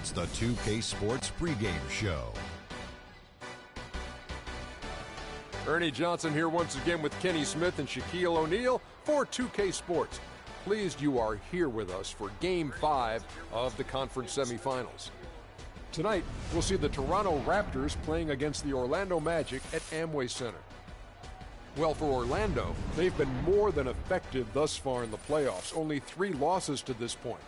It's the 2K Sports pregame show. Ernie Johnson here once again with Kenny Smith and Shaquille O'Neal for 2K Sports. Pleased you are here with us for Game 5 of the conference semifinals. Tonight, we'll see the Toronto Raptors playing against the Orlando Magic at Amway Center. Well, for Orlando, they've been more than effective thus far in the playoffs. Only 3 losses to this point.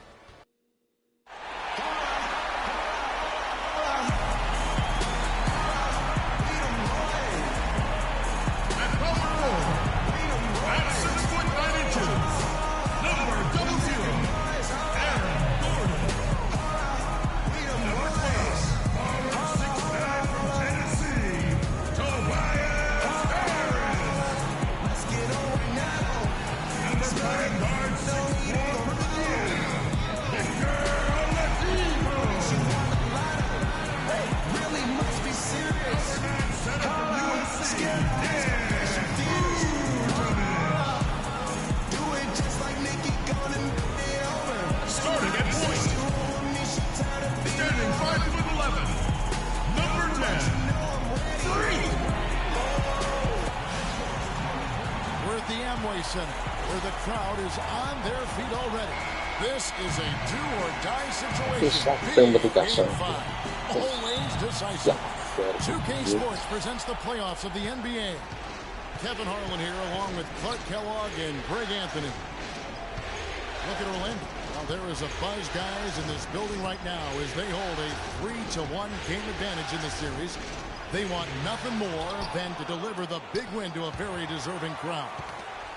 Center, where the crowd is on their feet already. This is a do-or-die situation. Always decisive. 2K Sports presents the playoffs of the NBA. Kevin Harlan here, along with Clark Kellogg and Greg Anthony. Look at Orlando. Well, there is a buzz, guys, in this building right now as they hold a 3-1 game advantage in the series. They want nothing more than to deliver the big win to a very deserving crowd.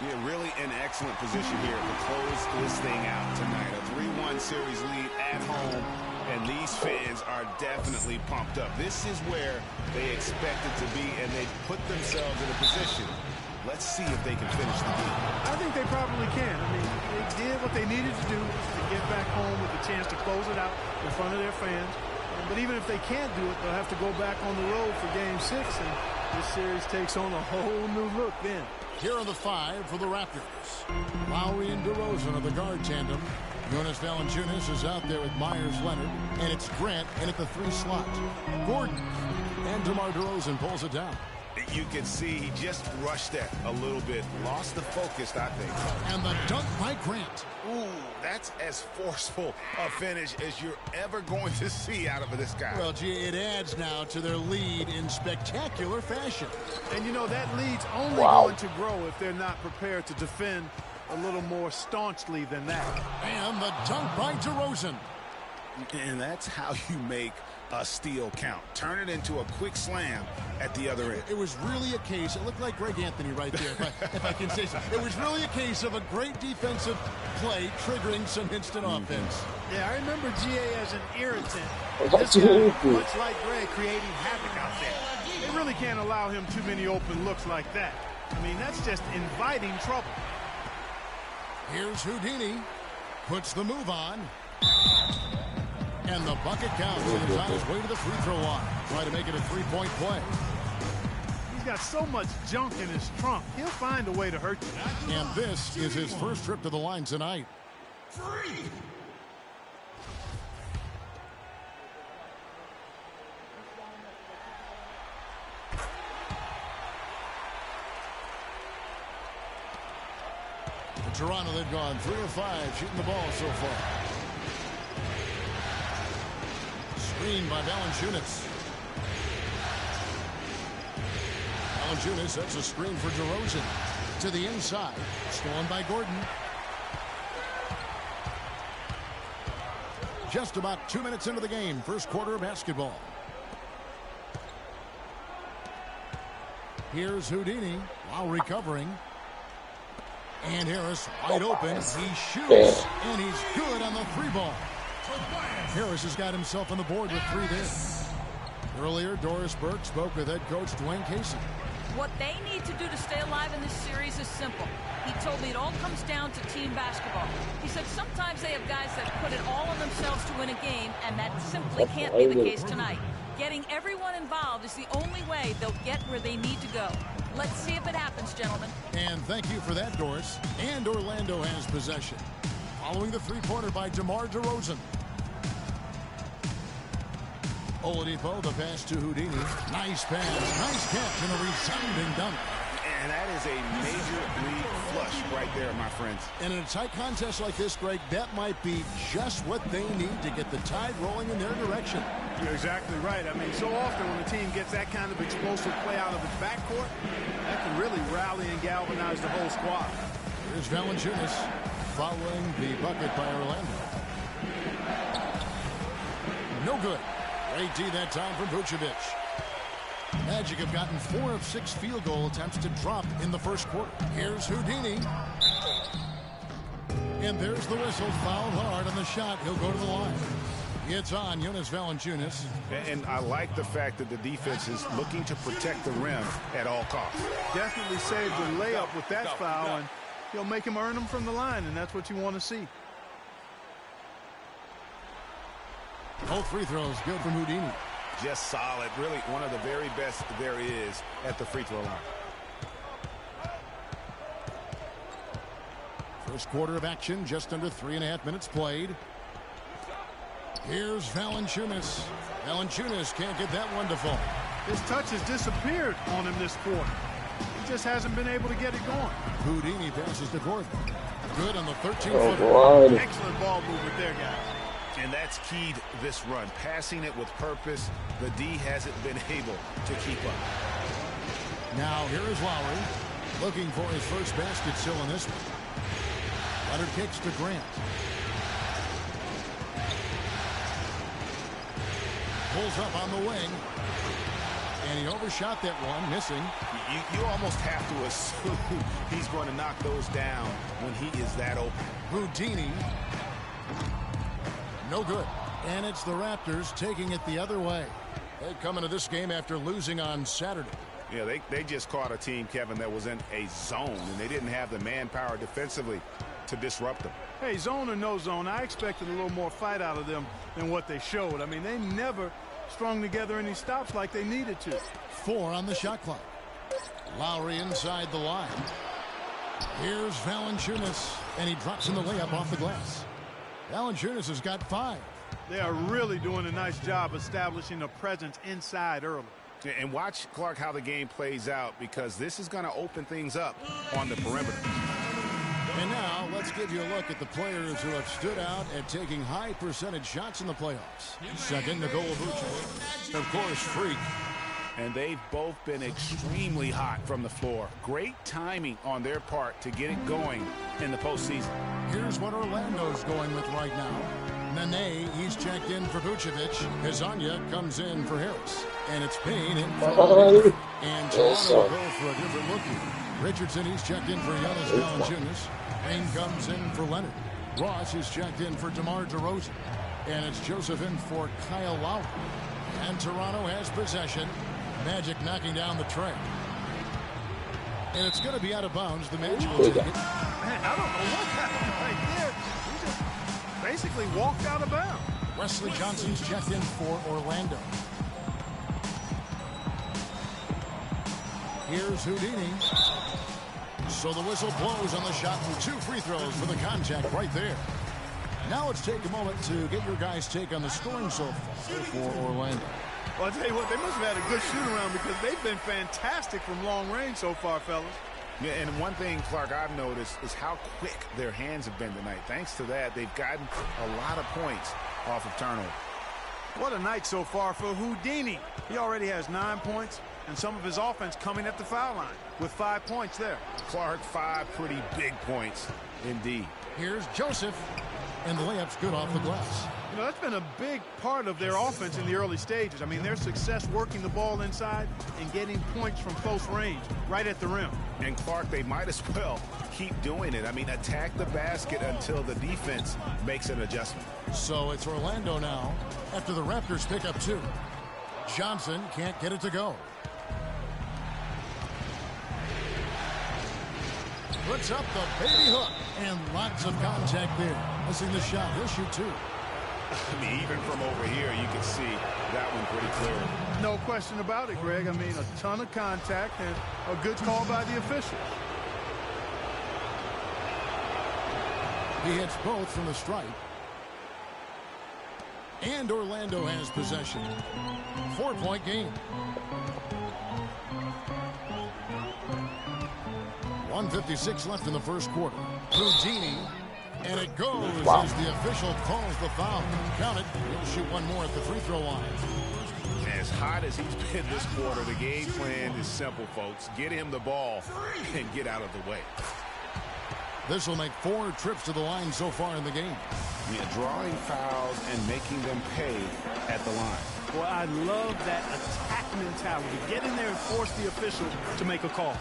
Yeah, really in excellent position here to close this thing out tonight. A 3-1 series lead at home, and these fans are definitely pumped up. This is where they expected to be, and they put themselves in a position. Let's see if they can finish the game. I think they probably can. I mean, they did what they needed to do to get back home with a chance to close it out in front of their fans. But even if they can't do it, they'll have to go back on the road for Game 6, and this series takes on a whole new look then. Here are the 5 for the Raptors. Lowry and DeRozan are the guard tandem. Jonas Valanciunas is out there with Myers-Leonard, and it's Grant in at the 3 slot. Gordon and DeMar DeRozan pulls it down. You can see he just rushed that a little bit, lost the focus, I think. And the dunk by Grant. Ooh, that's as forceful a finish as you're ever going to see out of this guy. Well, gee, it adds now to their lead in spectacular fashion. And you know, that lead's only going to grow if they're not prepared to defend a little more staunchly than that. And the dunk by DeRozan. And that's how you make a steal count. Turn it into a quick slam at the other end. It was really a case, it looked like Greg Anthony right there, if I can say so. It was really a case of a great defensive play triggering some instant offense. Yeah, I remember GA as an irritant. This guy, much like Greg, creating havoc out there. They really can't allow him too many open looks like that. I mean, that's just inviting trouble. Here's Houdini. Puts the move on. And the bucket counts, and he's on his way to the free throw line. Try to make it a 3-point play. He's got so much junk in his trunk. He'll find a way to hurt you. And this is his first trip to the line tonight. For Toronto, they've gone 3 of 5 shooting the ball so far. Screen by Valanciunas. Valanciunas sets a screen for DeRozan. To the inside. Stolen by Gordon. Just about 2 minutes into the game. First quarter of basketball. Here's Houdini while recovering. And Harris wide open. He shoots. And he's good on the 3-ball. Harris has got himself on the board with 3 there. Earlier, Doris Burke spoke with head coach Dwayne Casey. What they need to do to stay alive in this series is simple. He told me it all comes down to team basketball. He said sometimes they have guys that put it all on themselves to win a game, and that simply can't be the case tonight. Getting everyone involved is the only way they'll get where they need to go. Let's see if it happens, gentlemen. And thank you for that, Doris. And Orlando has possession. Following the 3-pointer by DeMar DeRozan. Oladipo, the pass to Houdini. Nice pass, nice catch, and a resounding dunk. And that is a major league flush right there, my friends. And in a tight contest like this, Greg, that might be just what they need to get the tide rolling in their direction. You're exactly right. I mean, so often when a team gets that kind of explosive play out of its backcourt, that can really rally and galvanize the whole squad. Here's Valanciunas following the bucket by Orlando. No good. Great D that time from Vucevic. Magic have gotten 4 of 6 field goal attempts to drop in the first quarter. Here's Houdini. And there's the whistle. Fouled hard on the shot. He'll go to the line. It's on Jonas Valanciunas. And I like the fact that the defense is looking to protect the rim at all costs. Definitely saved the layup with that foul, and he'll make him earn them from the line, and that's what you want to see. Both free throws good from Houdini. Just solid. Really one of the very best there is at the free throw line. First quarter of action, just under 3.5 minutes played. Here's Valanciunas. Valanciunas can't get that one to fall. His touch has disappeared on him this quarter. He just hasn't been able to get it going. Houdini passes to Gordon. Good on the 13-footer. Excellent ball movement there, guys. And that's keyed this run. Passing it with purpose. The D hasn't been able to keep up. Now here is Lowry. Looking for his first basket still in this one. Leonard kicks to Grant. Pulls up on the wing. And he overshot that one, missing. You almost have to assume he's going to knock those down when he is that open. Houdini. No good. And it's the Raptors taking it the other way. They come into this game after losing on Saturday. Yeah, they just caught a team, Kevin, that was in a zone, and they didn't have the manpower defensively to disrupt them. Hey, zone or no zone, I expected a little more fight out of them than what they showed. I mean, they never strung together any stops like they needed to. 4 on the shot clock. Lowry inside the line. Here's Valanciunas, and he drops in the layup off the glass. Valanciunas has got 5. They are really doing a nice job establishing a presence inside early. And watch, Clark, how the game plays out, because this is going to open things up on the perimeter. And now let's give you a look at the players who have stood out at taking high percentage shots in the playoffs. Second, Nikola Vucevic. Of course, Freak. And they've both been extremely hot from the floor. Great timing on their part to get it going in the postseason. Here's what Orlando's going with right now. Nene, he's checked in for Vucevic. Hezonja comes in for Harris. And it's Payne in for and Toronto will go for a different look here. Richardson, he's checked in for Jonas Valanciunas. Payne comes in for Leonard. Ross is checked in for DeMar DeRozan. And it's Joseph in for Kyle Lowry. And Toronto has possession. Magic knocking down the tray. And it's going to be out of bounds. The Magic will take it. Man, I don't know what happened right there. He just basically walked out of bounds. Wesley Johnson's checked in for Orlando. Here's Houdini. So the whistle blows on the shot and 2 free throws for the contact right there. Now let's take a moment to get your guys' take on the scoring so far for Orlando. Well, I'll tell you what, they must have had a good shoot-around because they've been fantastic from long range so far, fellas. Yeah, and one thing, Clark, I've noticed is how quick their hands have been tonight. Thanks to that, they've gotten a lot of points off of turnover. What a night so far for Houdini. He already has 9 points, and some of his offense coming at the foul line with 5 points there. Clark, 5 pretty big points indeed. Here's Joseph, and the layup's good off the glass. You know, that's been a big part of their offense in the early stages. I mean, their success working the ball inside and getting points from close range right at the rim. And Clark, they might as well keep doing it. I mean, attack the basket until the defense makes an adjustment. So it's Orlando now after the Raptors pick up 2. Johnson can't get it to go. Puts up the baby hook, and lots of contact there. Missing the shot. He'll shoot 2. I mean, even from over here, you can see that one pretty clearly. No question about it, Greg. I mean, a ton of contact and a good call by the officials. He hits both from the stripe. And Orlando has possession. 4-point game. 1:56 left in the first quarter. Houdini. And it goes as the official calls the foul. Count it. He'll shoot one more at the free throw line. As hot as he's been this quarter, the game plan is simple, folks. Get him the ball and get out of the way. This will make 4 trips to the line so far in the game. Yeah, drawing fouls and making them pay at the line. Well, I love that attack mentality. Get in there and force the official to make a call.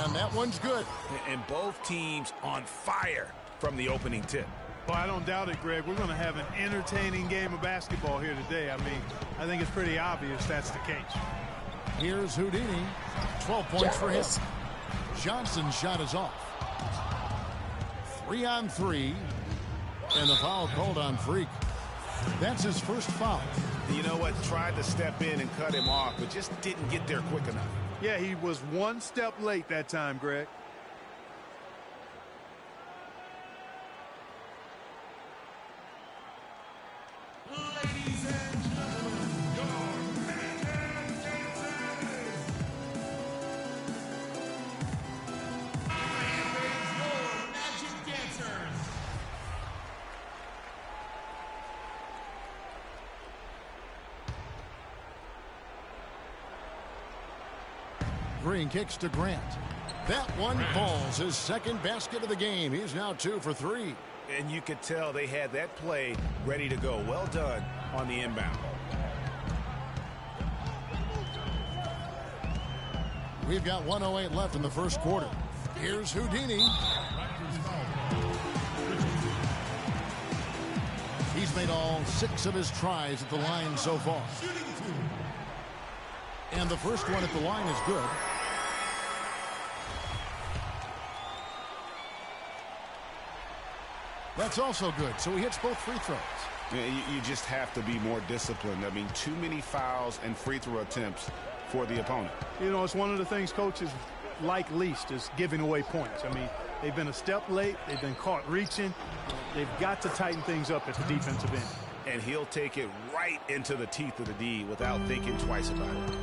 And that one's good. And both teams on fire from the opening tip. Well, I don't doubt it, Greg. We're going to have an entertaining game of basketball here today. I mean, I think it's pretty obvious that's the case. Here's Houdini. 12 points for him. Johnson's shot is off. 3 on 3. And the foul called on Freak. That's his first foul. You know what? Tried to step in and cut him off, but just didn't get there quick enough. Yeah, he was one step late that time, Greg. Ladies and gentlemen, your magic dancers. I am your magic dancers. Green kicks to Grant. That one falls. His second basket of the game. He's now 2 for 3. And you could tell they had that play ready to go. Well done on the inbound. We've got 1:08 left in the first quarter. Here's Houdini. He's made all 6 of his tries at the line so far. And the first one at the line is good. That's also good. So he hits both free throws. Yeah, you just have to be more disciplined. I mean, too many fouls and free throw attempts for the opponent. You know, it's one of the things coaches like least is giving away points. I mean, they've been a step late. They've been caught reaching. They've got to tighten things up at the defensive end. And he'll take it right into the teeth of the D without thinking twice about it.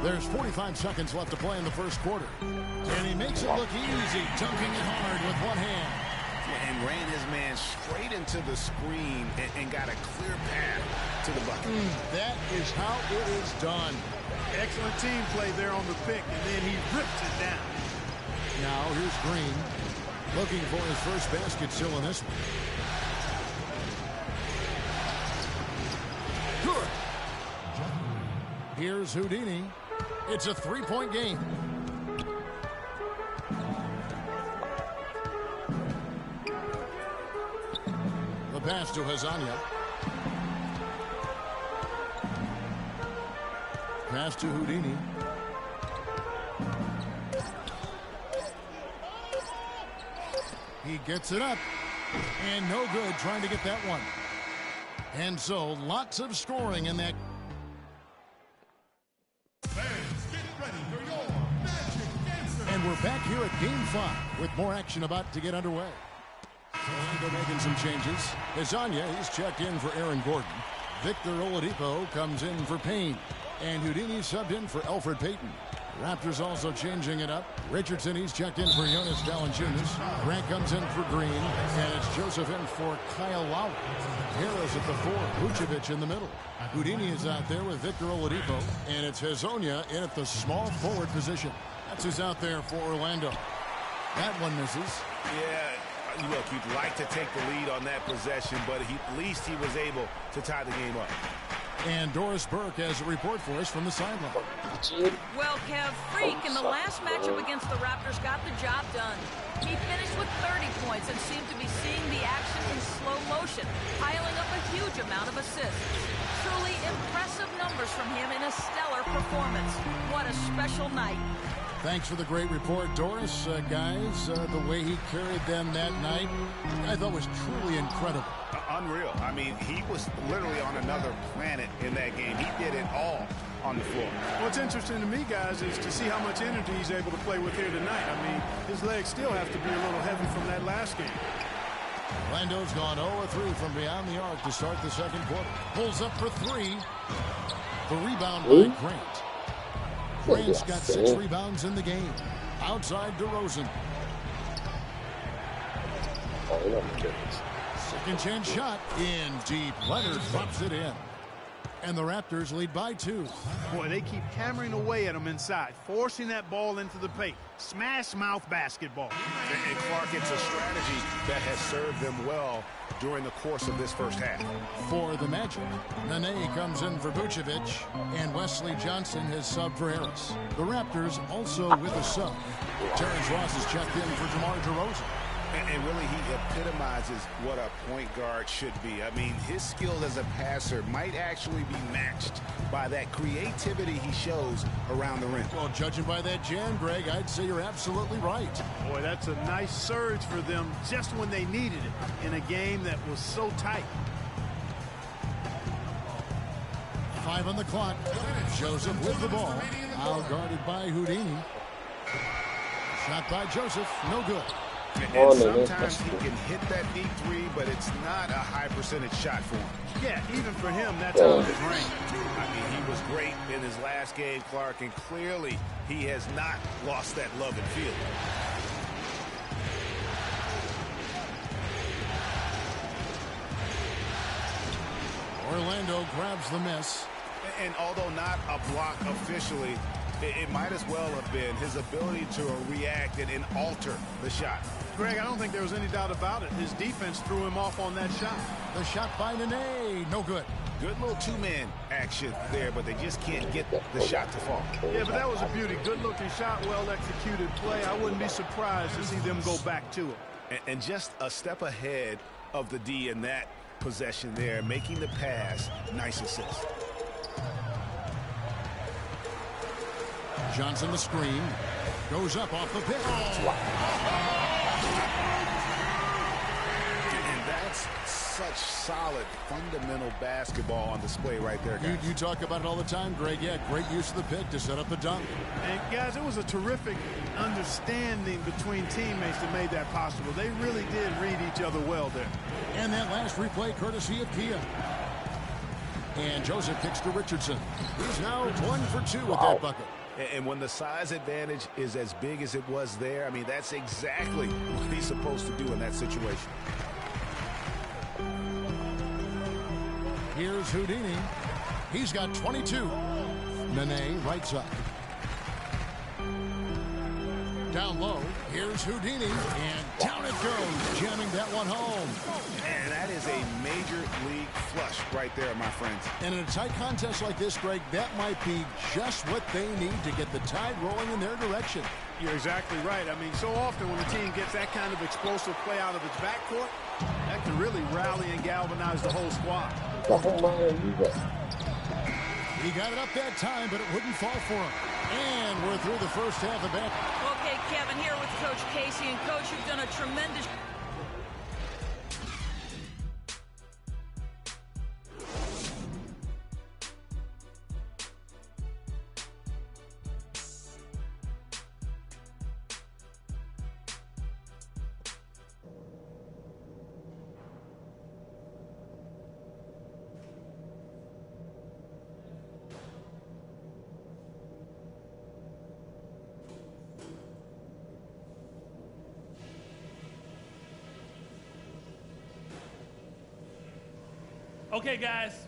There's 45 seconds left to play in the first quarter. And he makes it look easy, dunking it hard with one hand. And ran his man straight into the screen and got a clear path to the bucket. That is how it is done. Excellent team play there on the pick, and then he rips it down. Now here's Green, looking for his first basket still in this one. Good. Here's Houdini. It's a 3-point game. The pass to Hazania. Pass to Houdini. He gets it up. And no good trying to get that one. And so lots of scoring in that. And we're back here at Game 5 with more action about to get underway. Orlando making some changes. Hazania, he's checked in for Aaron Gordon. Victor Oladipo comes in for Payne. And Houdini subbed in for Alfred Payton. Raptors also changing it up. Richardson, he's checked in for Jonas Valanciunas. Grant comes in for Green. And it's Joseph in for Kyle Lowry. Harris at the 4. Vucevic in the middle. Houdini is out there with Victor Oladipo. And it's Hazania in at the small forward position. That's who's out there for Orlando. That one misses. Yeah, look, you'd like to take the lead on that possession, but at least he was able to tie the game up. And Doris Burke has a report for us from the sideline. Well, Kev, Freak in the last matchup against the Raptors got the job done. He finished with 30 points and seemed to be seeing the action in slow motion, piling up a huge amount of assists. Truly impressive numbers from him in a stellar performance. What a special night. Thanks for the great report, Doris. Guys, the way he carried them that night, I thought was truly incredible. Unreal. I mean, he was literally on another planet in that game. He did it all on the floor. What's interesting to me, guys, is to see how much energy he's able to play with here tonight. I mean, his legs still have to be a little heavy from that last game. Orlando's gone 0-3 from beyond the arc to start the second quarter. Pulls up for three. The rebound by Grant. Grant's got 6 rebounds in the game. Outside DeRozan. Second chance shot in deep. Leonard drops it in. And the Raptors lead by 2. Boy, they keep hammering away at them inside, forcing that ball into the paint. Smash mouth basketball. And Clark, it's a strategy that has served them well during the course of this first half. For the Magic, Nene comes in for Vucevic, and Wesley Johnson has subbed for Harris. The Raptors also with a sub. Terrence Ross has checked in for DeMar DeRozan. And really, he epitomizes what a point guard should be. I mean, his skill as a passer might actually be matched by that creativity he shows around the rim. Well, judging by that jam, Greg, I'd say you're absolutely right. Boy, that's a nice surge for them just when they needed it in a game that was so tight. 5 on the clock. Joseph with the ball. Out guarded by Houdini. Shot by Joseph. No good. And sometimes he can hit that deep three, but it's not a high percentage shot for him. Yeah, even for him, that's out of his range. I mean, he was great in his last game, Clark, and clearly he has not lost that love and feeling. Orlando grabs the miss. And although not a block officially, it might as well have been his ability to react and alter the shot. Greg, I don't think there was any doubt about it. His defense threw him off on that shot. The shot by Nene. No good. Good little two-man action there, but they just can't get the shot to fall. Yeah, but that was a beauty. Good-looking shot, well-executed play. I wouldn't be surprised to see them go back to it. And just a step ahead of the D in that possession there, making the pass. Nice assist. Johnson the screen. Goes up off the pick. And that's such solid, fundamental basketball on display right there, guys. You talk about it all the time, Greg. Yeah, great use of the pick to set up the dunk. And, guys, it was a terrific understanding between teammates that made that possible. They really did read each other well there. And that last replay courtesy of Kia. And Joseph kicks to Richardson. He's now 1 for 2 with that bucket. And when the size advantage is as big as it was there, I mean, that's exactly what he's supposed to do in that situation. Here's Houdini. He's got 22. Nene right side. Down low. Here's Houdini. And down it goes. Jamming that one home. And that is a major league flush right there, my friends. And in a tight contest like this, Greg, that might be just what they need to get the tide rolling in their direction. You're exactly right. I mean, so often when the team gets that kind of explosive play out of its backcourt, that can really rally and galvanize the whole squad. He got it up that time, but it wouldn't fall for him. And we're through the first half of that. Okay, Kevin, here with Coach Casey. And, Coach, you've done a tremendous... Okay, guys,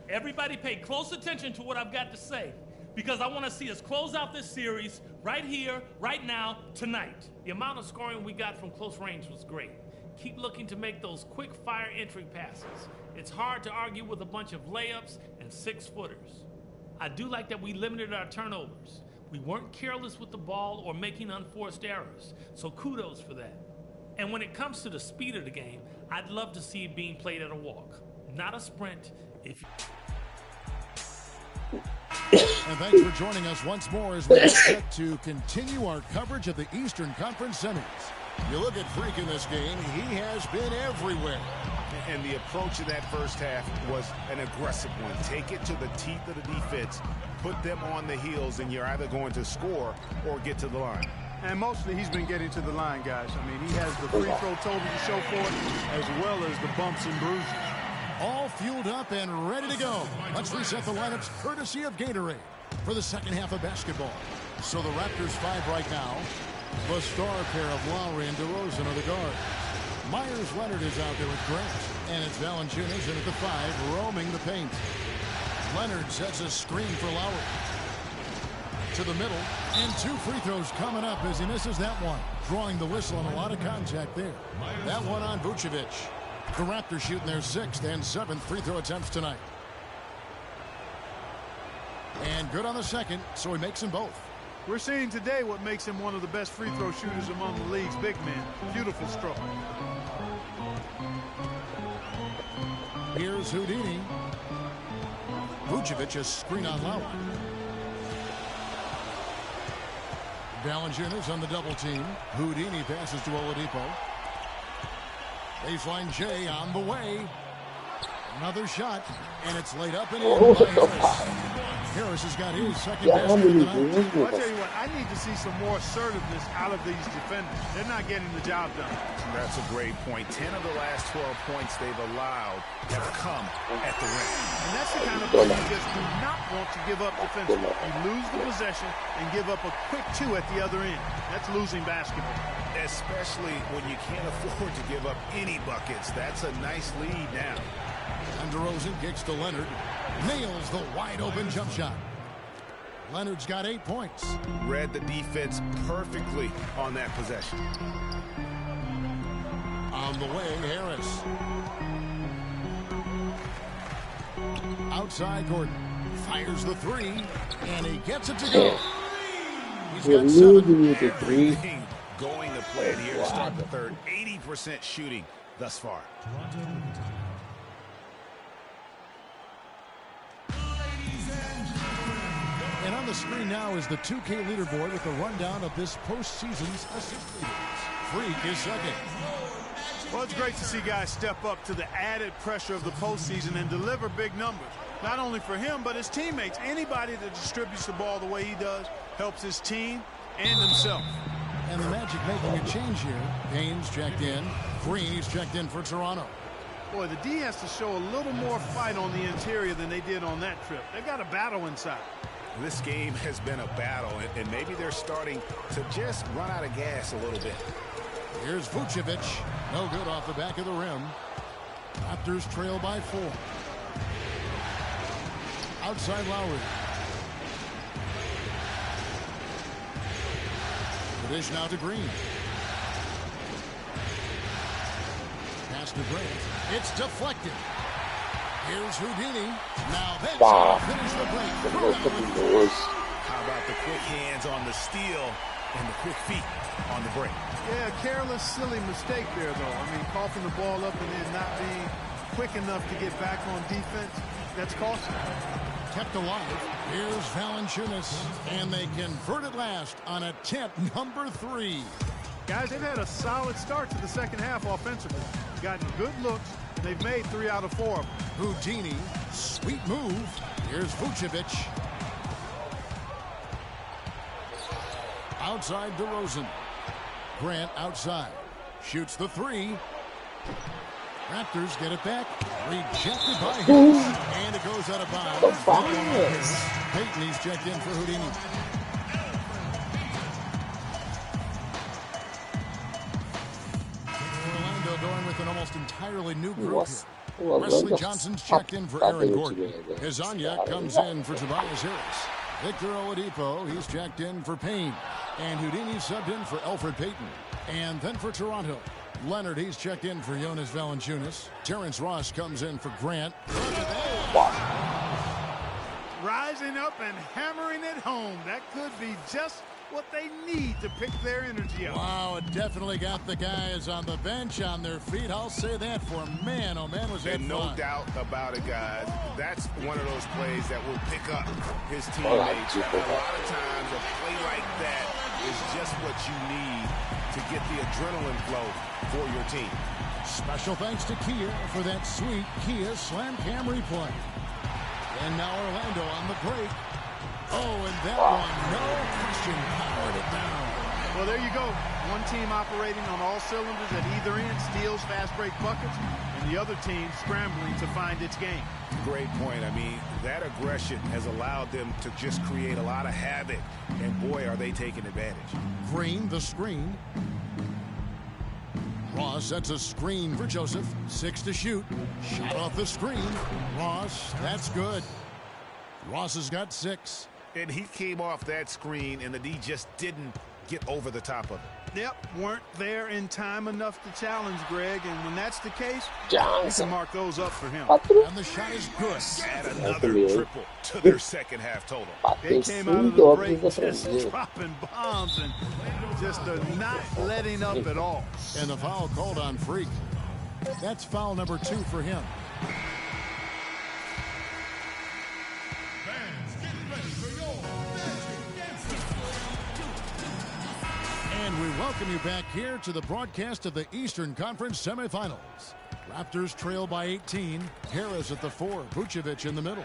everybody pay close attention to what I've got to say, because I want to see us close out this series right here, right now, tonight. The amount of scoring we got from close range was great. Keep looking to make those quick fire entry passes. It's hard to argue with a bunch of layups and 6-footers. I do like that we limited our turnovers. We weren't careless with the ball or making unforced errors, so kudos for that. And when it comes to the speed of the game, I'd love to see it being played at a walk. Not a sprint. And thanks for joining us once more as we get set to continue our coverage of the Eastern Conference Semis. You look at Freak in this game, he has been everywhere. And the approach in that first half was an aggressive one. Take it to the teeth of the defense, put them on the heels, and you're either going to score or get to the line. And mostly he's been getting to the line, guys. I mean, he has the free throw total to show for it, as well as the bumps and bruises. All fueled up and ready to go. Let's reset the lineups courtesy of Gatorade for the second half of basketball. So the Raptors 5 right now. The star pair of Lowry and DeRozan are the guards. Myers Leonard is out there with Grant. And it's Valanciunas in at the 5, roaming the paint. Leonard sets a screen for Lowry. To the middle, and 2 free throws coming up as he misses that one. Drawing the whistle and a lot of contact there. That one on Vucevic. The Raptors shooting their 6th and 7th free throw attempts tonight. And good on the second, so he makes them both. We're seeing today what makes him one of the best free throw shooters among the league's big men. Beautiful stroke. Here's Houdini. Vucevic a screen on Lowry. Valanciunas on the double team. Houdini passes to Oladipo. Baseline J on the way. Another shot, and it's laid up and in by Harris. Harris has got his second basket of the night. Well, I tell you what, I need to see some more assertiveness out of these defenders. They're not getting the job done. That's a great point. 10 of the last 12 points they've allowed have come at the rim. And that's the kind of play you just do not want to give up defensively. You lose the possession and give up a quick 2 at the other end. That's losing basketball. Especially when you can't afford to give up any buckets. That's a nice lead now. And DeRozan kicks to Leonard. Nails the wide-open jump shot. Leonard's got 8 points. Read the defense perfectly on that possession. On the wing, Harris. Outside, Gordon. Fires the 3, and he gets it to go. He's got 7. Everything going to plan here to start the third. 80% shooting thus far. And on the screen now is the 2K leaderboard with a rundown of this postseason's assist leaders. Freak is second. Well, it's great to see guys step up to the added pressure of the postseason and deliver big numbers. Not only for him, but his teammates. Anybody that distributes the ball the way he does helps his team and himself. And the Magic making a change here. Payne's checked in. Green's checked in for Toronto. Boy, the D has to show a little more fight on the interior than they did on that trip. They've got a battle inside. This game has been a battle, and maybe they're starting to just run out of gas a little bit. Here's Vucevic. No good off the back of the rim. Raptors trail by 4. Outside Lowry. The dish now to Green. Pass to Grant. It's deflected. Here's Houdini. Now that's how to finish the break. How about the quick hands on the steal and the quick feet on the break? Yeah, careless, silly mistake there, though. I mean, coughing the ball up and then not being quick enough to get back on defense. That's costly. Kept alive. Here's Valanciunas. And they convert at last on attempt number 3. Guys, they've had a solid start to the second half offensively. Gotten good looks. They've made 3 out of 4 of them. Houdini, sweet move. Here's Vucevic. Outside DeRozan. Grant outside. Shoots the 3. Raptors get it back. Rejected by Harris. And it goes out of bounds. Payton, he's checked in for Houdini. Orlando going with an almost entirely new group here. Wesley Johnson's checked in for Aaron Gordon. Hezonja comes in for Tobias Harris. Victor Oladipo, he's checked in for Payne. And Houdini subbed in for Elfrid Payton. And then for Toronto, Leonard, he's checked in for Jonas Valanciunas. Terrence Ross comes in for Grant. Rising up and hammering it home. That could be just what they need to pick their energy up. Wow, it definitely got the guys on the bench on their feet. I'll say that for man, oh man, was that fun. And no doubt about it, guys. That's one of those plays that will pick up his teammates. A lot of times a play like that is just what you need to get the adrenaline flow for your team. Special thanks to Kia for that sweet Kia Slam Cam replay. And now Orlando on the break. Oh, and that one, no question, powered it down. Well, there you go. One team operating on all cylinders at either end, steals, fast break buckets, and the other team scrambling to find its game. Great point. I mean, that aggression has allowed them to just create a lot of havoc, and boy, are they taking advantage. Green, the screen. Ross sets a screen for Joseph. 6 to shoot. Shot off the screen. Ross, that's good. Ross has got 6. And he came off that screen, and the D just didn't get over the top of it. Yep, weren't there in time enough to challenge Greg, and when that's the case, you can mark those up for him. And the shot is good. Add another triple to their second half total. They came out of the break just dropping bombs and just not letting up at all. And the foul called on Freak. That's foul number 2 for him. And we welcome you back here to the broadcast of the Eastern Conference semifinals. Raptors trail by 18. Harris at the 4. Vucevic in the middle.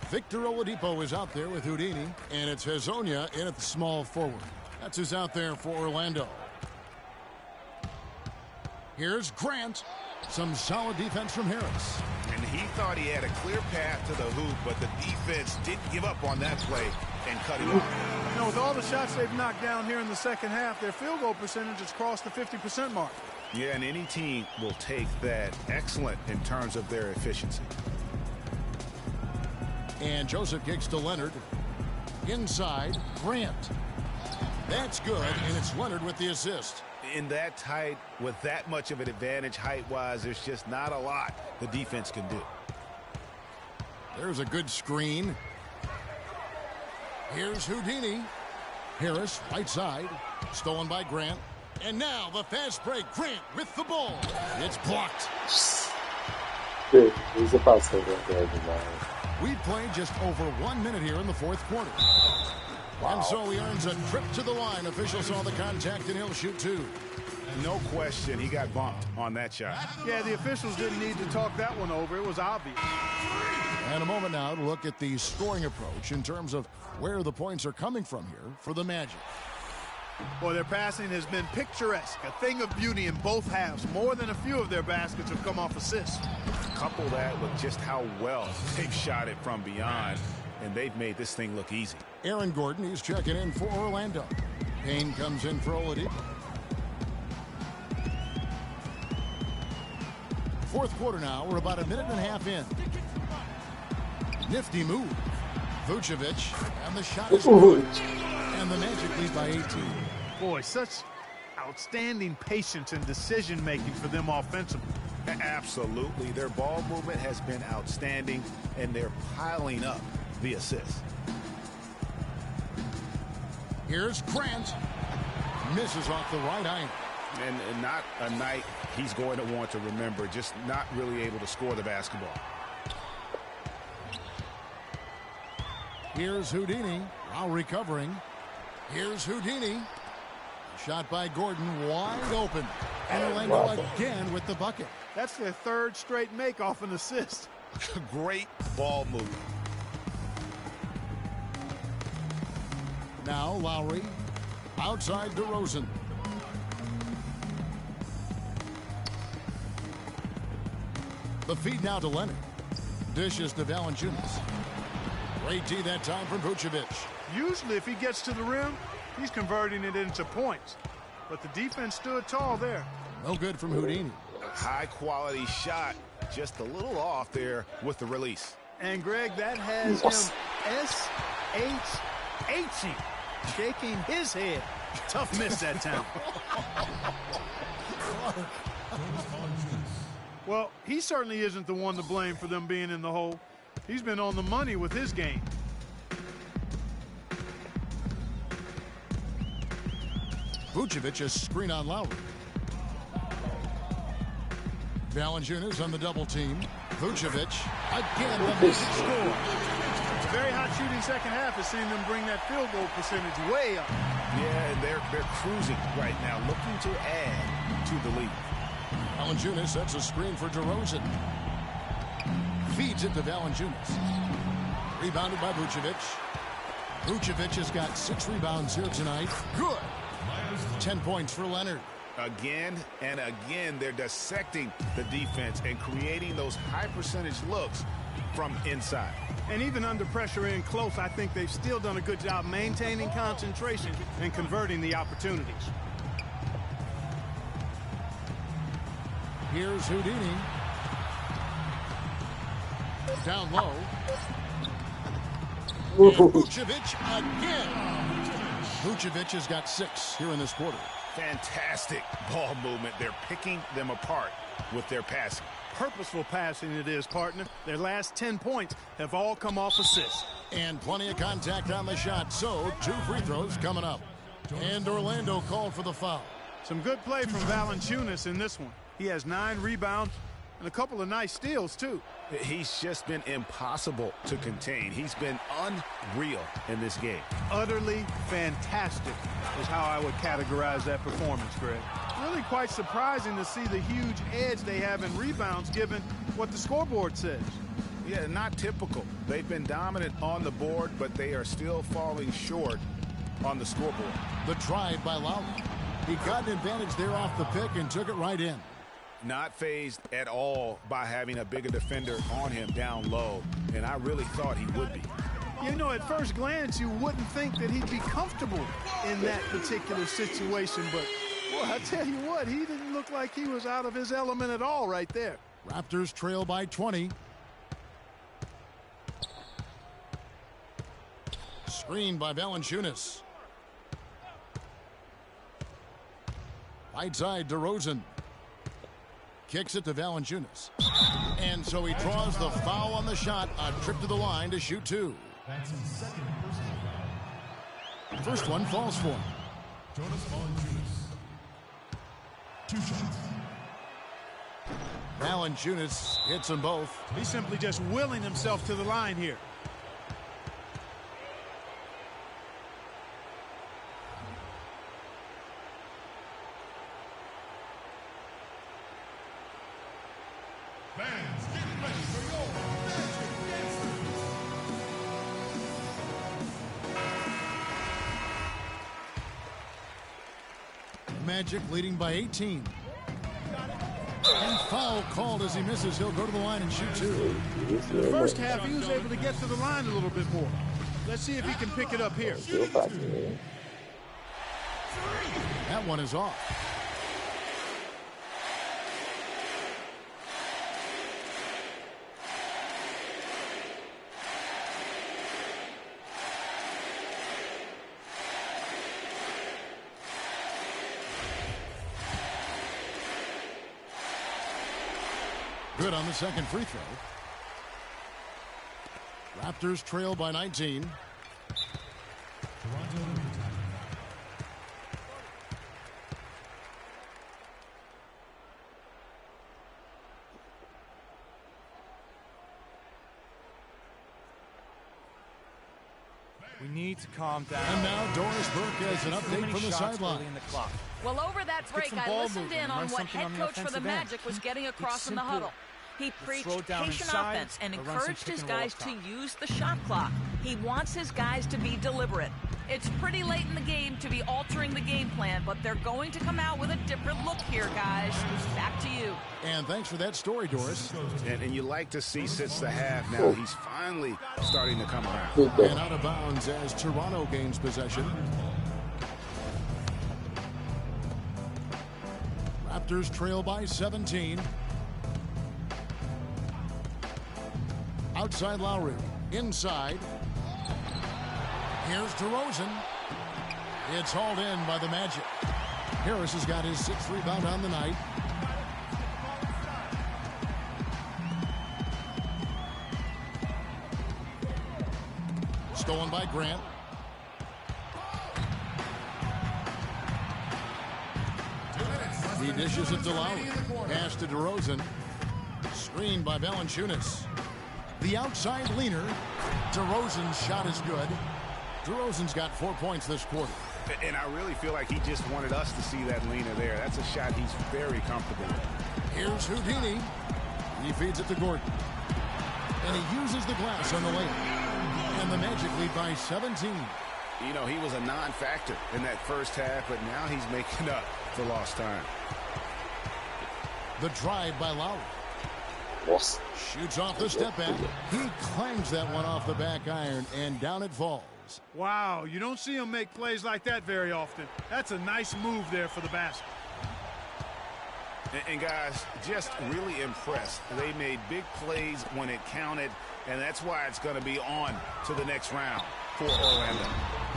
Victor Oladipo is out there with Houdini. And it's Hezonja in at the small forward. That's who's out there for Orlando. Here's Grant. Some solid defense from Harris. And he thought he had a clear path to the hoop, but the defense didn't give up on that play and cut him off. You know, with all the shots they've knocked down here in the second half, their field goal percentage has crossed the 50% mark. Yeah, and any team will take that. Excellent in terms of their efficiency. And Joseph kicks to Leonard. Inside, Grant. That's good, and it's Leonard with the assist. In that tight, with that much of an advantage height-wise, there's just not a lot the defense can do. There's a good screen. Here's Houdini. Harris, right side. Stolen by Grant. And now the fast break. Grant with the ball. It's blocked. We've played just over 1 minute here in the fourth quarter. Wow. And so he earns a trip to the line. Official saw the contact, and he'll shoot 2. No question, he got bumped on that shot. Yeah, the officials didn't need to talk that one over. It was obvious. And a moment now to look at the scoring approach in terms of where the points are coming from here for the Magic. Well, their passing has been picturesque, a thing of beauty in both halves. More than a few of their baskets have come off assists. Couple that with just how well they've shot it from beyond, and they've made this thing look easy. Aaron Gordon, he's checking in for Orlando. Payne comes in for Oladipo. Fourth quarter now. We're about 1.5 minutes in. Nifty move. Vucevic, and the shot is good. And the Magic lead by 18. Boy, such outstanding patience and decision-making for them offensively. Absolutely. Their ball movement has been outstanding, and they're piling up the assists. Here's Grant. Misses off the right iron. And not a night he's going to want to remember, just not really able to score the basketball. Here's Houdini while recovering. Here's Houdini. Shot by Gordon, wide open. And Orlando again with the bucket. That's their third straight make off an assist. Great ball movement. Now Lowry. Outside DeRozan. The feed now to Leonard. Dishes to Valanciunas. Great D that time from Vucevic. Usually if he gets to the rim, he's converting it into points. But the defense stood tall there. No good from Houdini. High quality shot, just a little off there with the release. And Greg, that has him S-H-H-ing, shaking his head. Tough miss that time. Well, he certainly isn't the one to blame for them being in the hole. He's been on the money with his game. Vucevic is screen on Lowry. Valanciunas on the double team. Vucevic again the big score. It's a very hot shooting second half has seen them bring that field goal percentage way up. Yeah, and they're cruising right now, looking to add to the lead. Valanciunas sets a screen for DeRozan. Feeds it to Valanciunas. Rebounded by Vucevic. Vucevic has got 6 rebounds here tonight. Good. 10 points for Leonard. Again and again, they're dissecting the defense and creating those high percentage looks from inside. And even under pressure in close, I think they've still done a good job maintaining concentration and converting the opportunities. Here's Houdini. Down low. And Vucevic again. Vucevic has got 6 here in this quarter. Fantastic ball movement. They're picking them apart with their passing. Purposeful passing it is, partner. Their last 10 points have all come off assists. And plenty of contact on the shot, so 2 free throws coming up. And Orlando called for the foul. Some good play from Valanciunas in this one. He has 9 rebounds and a couple of nice steals, too. He's just been impossible to contain. He's been unreal in this game. Utterly fantastic is how I would categorize that performance, Greg. Really quite surprising to see the huge edge they have in rebounds given what the scoreboard says. Yeah, not typical. They've been dominant on the board, but they are still falling short on the scoreboard. The drive by Lowry. He got an advantage there off the pick and took it right in. Not fazed at all by having a bigger defender on him down low, and I really thought he would be. You know, at first glance, you wouldn't think that he'd be comfortable in that particular situation, but, well, I tell you what, he didn't look like he was out of his element at all right there. Raptors trail by 20. Screen by Valanciunas. Right side, DeRozan. Kicks it to Valanciunas. And so he draws the foul on the shot. A trip to the line to shoot 2. That's his second personal foul. First one falls for him. Jonas Valanciunas. 2 shots. Valanciunas hits them both. He's simply just willing himself to the line here. Fans, get ready for your Magic Dancers. Magic leading by 18. And foul called as he misses. He'll go to the line and shoot 2. In the first half, he was able to get to the line a little bit more. Let's see if he can pick it up here. That one is off. Good on the second free throw. Raptors trail by 19. Toronto in timeout. We need to calm down. And now Doris Burke has an update from the sideline. Well, over that break, I listened in on what head coach for the Magic was getting across in the huddle. He preached patient offense and encouraged his guys to use the shot clock. He wants his guys to be deliberate. It's pretty late in the game to be altering the game plan, but they're going to come out with a different look here, guys. Back to you. And thanks for that story, Doris. And you like to see since the half now, he's finally starting to come around. And out of bounds as Toronto gains possession. Raptors trail by 17. Outside Lowry. Inside. Here's DeRozan. It's hauled in by the Magic. Harris has got his 6th rebound on the night. Stolen by Grant. He dishes it to Lowry. Pass to DeRozan. Screened by Valanciunas. The outside leaner. DeRozan's shot is good. DeRozan's got 4 points this quarter. And I really feel like he just wanted us to see that leaner there. That's a shot he's very comfortable with. Here's Houdini. He feeds it to Gordon. And he uses the glass on the layup. And the Magic lead by 17. You know, he was a non-factor in that first half, but now he's making up for lost time. The drive by Lowry. Nossa. Shoots off the step back. He clangs that one off the back iron, and down it falls. Wow, you don't see him make plays like that very often. That's a nice move there for the basket. And guys, just really impressed. They made big plays when it counted, and that's why it's going to be on to the next round for Orlando.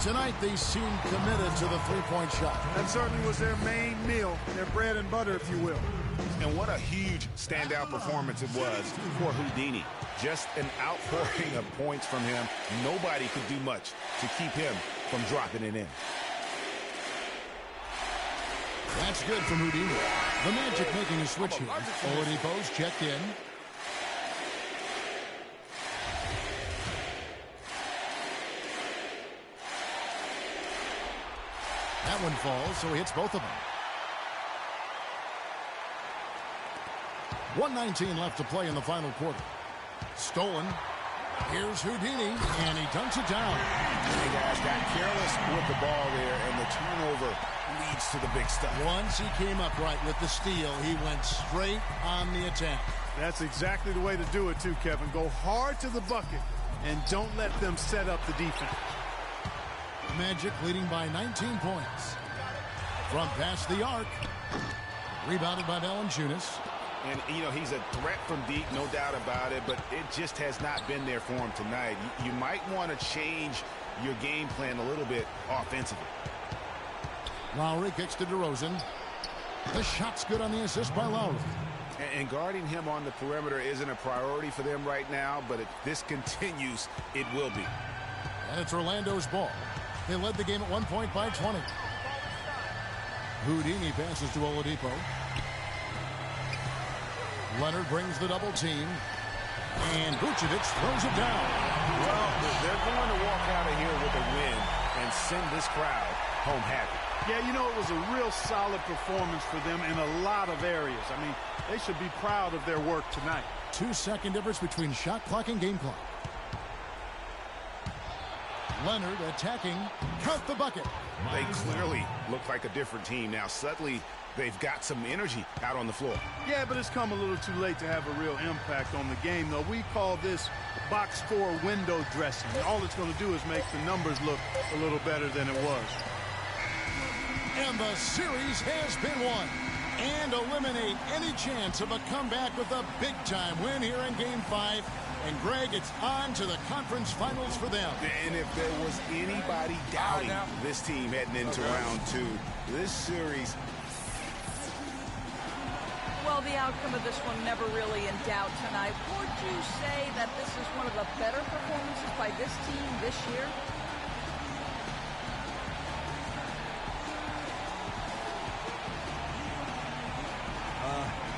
Tonight, they seem committed to the three-point shot. That certainly was their main meal, their bread and butter, if you will. And what a huge standout performance it was for Houdini. Just an outpouring of points from him. Nobody could do much to keep him from dropping it in. That's good from Houdini. The Magic making a switch here. Oladipo's checked in. That one falls, so he hits both of them. 1:19 left to play in the final quarter. Stolen. Here's Houdini, and he dunks it down. Hey, guys, got careless with the ball there, and the turnover leads to the big stuff. Once he came up right with the steal, he went straight on the attack. That's exactly the way to do it, too, Kevin. Go hard to the bucket, and don't let them set up the defense. Magic leading by 19 points. From past the arc. Rebounded by Valanciunas. And, you know, he's a threat from deep, no doubt about it, but it just has not been there for him tonight. You might want to change your game plan a little bit offensively. Lowry kicks to DeRozan. The shot's good on the assist by Lowry. And guarding him on the perimeter isn't a priority for them right now, but if this continues, it will be. And it's Orlando's ball. They led the game at 1 point by 20. Houdini passes to Oladipo. Leonard brings the double team. And Vucevic throws it down. Well, they're going to walk out of here with a win and send this crowd home happy. Yeah, you know, it was a real solid performance for them in a lot of areas. I mean, they should be proud of their work tonight. 2-second difference between shot clock and game clock. Leonard attacking. Count the bucket. They clearly look like a different team now. Suddenly, they've got some energy out on the floor. Yeah, but it's come a little too late to have a real impact on the game, though. We call this box score window dressing. All it's going to do is make the numbers look a little better than it was. And the series has been won. And eliminate any chance of a comeback with a big-time win here in Game 5. And, Greg, it's on to the conference finals for them. And if there was anybody doubting this team heading into round 2, this series... Well, the outcome of this one never really in doubt tonight. Would you say that this is one of the better performances by this team this year?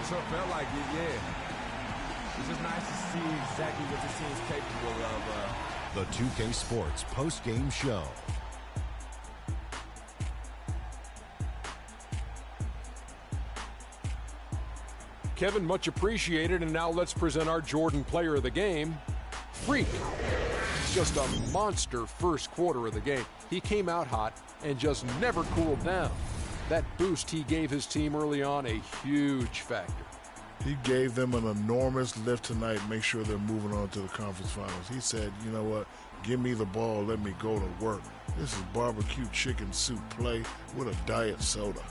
Sure felt like it, yeah. It's just nice to see exactly what this team's capable of. The 2K Sports post-game show. Kevin, much appreciated, and now let's present our Jordan player of the game, Freak. Just a monster first quarter of the game. He came out hot and just never cooled down. That boost he gave his team early on, a huge factor. He gave them an enormous lift tonight, make sure they're moving on to the conference finals. He said, you know what, give me the ball, let me go to work. This is barbecue chicken soup play with a diet soda.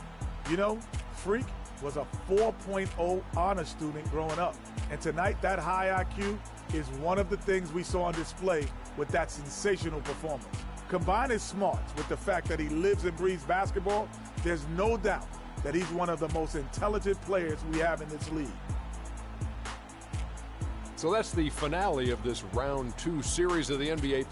You know, Freak was a 4.0 honor student growing up. And tonight, that high IQ is one of the things we saw on display with that sensational performance. Combine his smarts with the fact that he lives and breathes basketball, there's no doubt that he's one of the most intelligent players we have in this league. So that's the finale of this round 2 series of the NBA.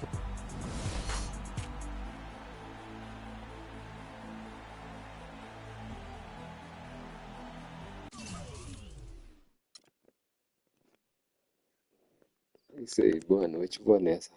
Isso aí, boa noite, vou nessa.